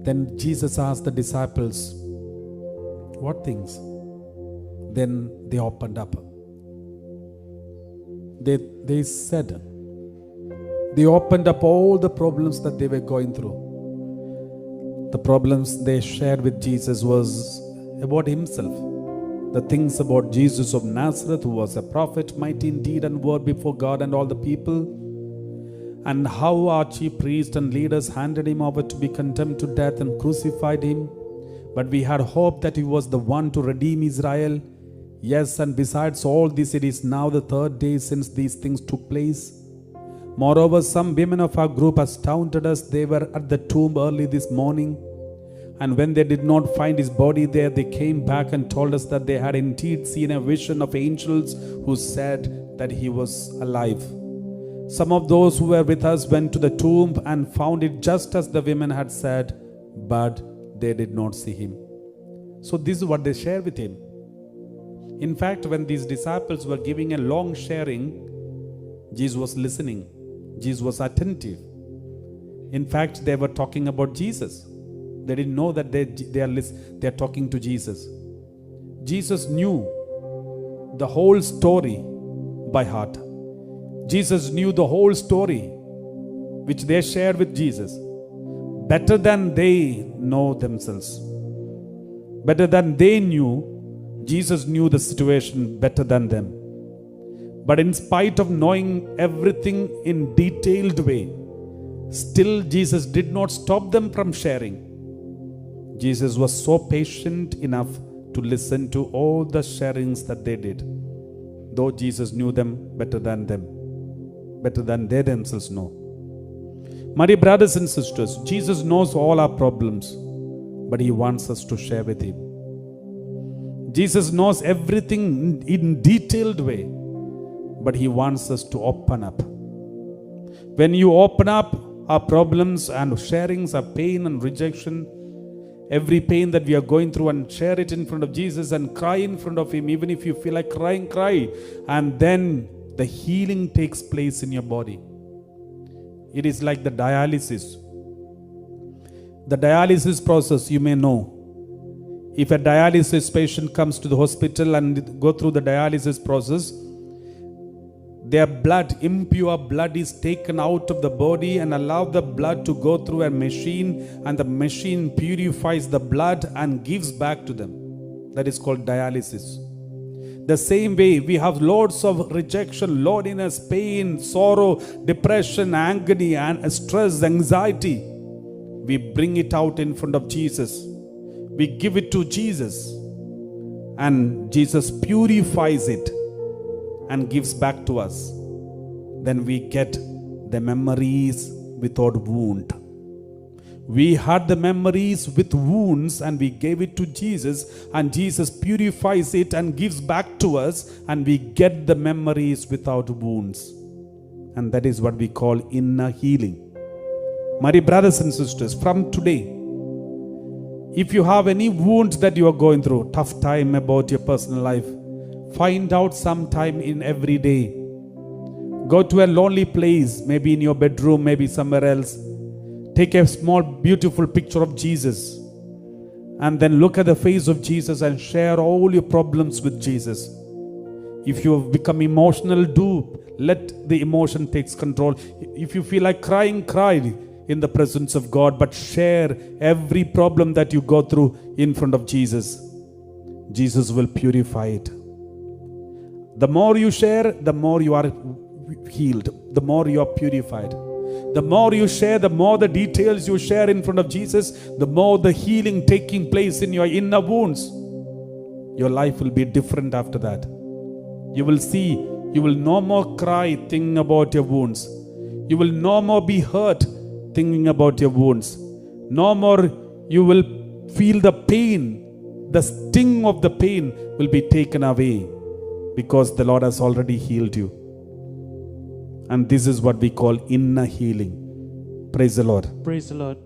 Then Jesus asked the disciples, what things? Then they opened up. They said, they opened up all the problems that they were going through. The problems they shared with Jesus was about himself. The things about Jesus of Nazareth, who was a prophet, mighty in deed and word before God and all the people. And how our chief priests and leaders handed him over to be condemned to death and crucified him. But we had hope that he was the one to redeem Israel. Yes, and besides all this, it is now the third day since these things took place. Moreover, some women of our group astounded us. They were at the tomb early this morning. And when they did not find his body there, they came back and told us that they had indeed seen a vision of angels who said that he was alive. Some of those who were with us went to the tomb and found it just as the women had said, but they did not see him. So this is what they shared with him. In fact, when these disciples were giving a long sharing, Jesus was listening. Jesus was attentive. In fact, they were talking about Jesus. They didn't know that they are talking to Jesus. Jesus knew the whole story by heart. Jesus knew the whole story which they shared with Jesus better than they know themselves. Better than they knew, Jesus knew the situation better than them. But in spite of knowing everything in detailed way, still Jesus did not stop them from sharing. Jesus was so patient enough to listen to all the sharings that they did, though Jesus knew them, better than they themselves know. My dear brothers and sisters, Jesus knows all our problems, but he wants us to share with him. Jesus knows everything in detailed way, but he wants us to open up. When you open up our problems and sharings, our pain and rejection, every pain that we are going through, and share it in front of Jesus and cry in front of him. Even if you feel like crying, cry. And then the healing takes place in your body. It is like the dialysis. The dialysis process, you may know. If a dialysis patient comes to the hospital and go through the dialysis process, their blood, impure blood, is taken out of the body and allow the blood to go through a machine, and the machine purifies the blood and gives back to them. That is called dialysis. The same way, we have loads of rejection, loneliness, pain, sorrow, depression, agony, and stress, anxiety. We bring it out in front of Jesus. We give it to Jesus, and Jesus purifies it and gives back to us. Then we get the memories without wound. We had the memories with wounds and we gave it to Jesus, and Jesus purifies it and gives back to us, and we get the memories without wounds. And that is what we call inner healing. My dear brothers and sisters, from today, if you have any wounds that you are going through, tough time about your personal life, find out some time in every day. Go to a lonely place, maybe in your bedroom, maybe somewhere else. Take a small, beautiful picture of Jesus, and then look at the face of Jesus and share all your problems with Jesus. If you have become emotional, let the emotion take control. If you feel like crying, cry in the presence of God, but share every problem that you go through in front of Jesus. Jesus will purify it. The more you share, the more you are healed, the more you are purified. The more you share, the more the details you share in front of Jesus, the more the healing taking place in your inner wounds. Your life will be different after that. You will see, you will no more cry thinking about your wounds. You will no more be hurt thinking about your wounds. No more you will feel the pain. The sting of the pain will be taken away, because the Lord has already healed you. And this is what we call inner healing. Praise the Lord. Praise the Lord.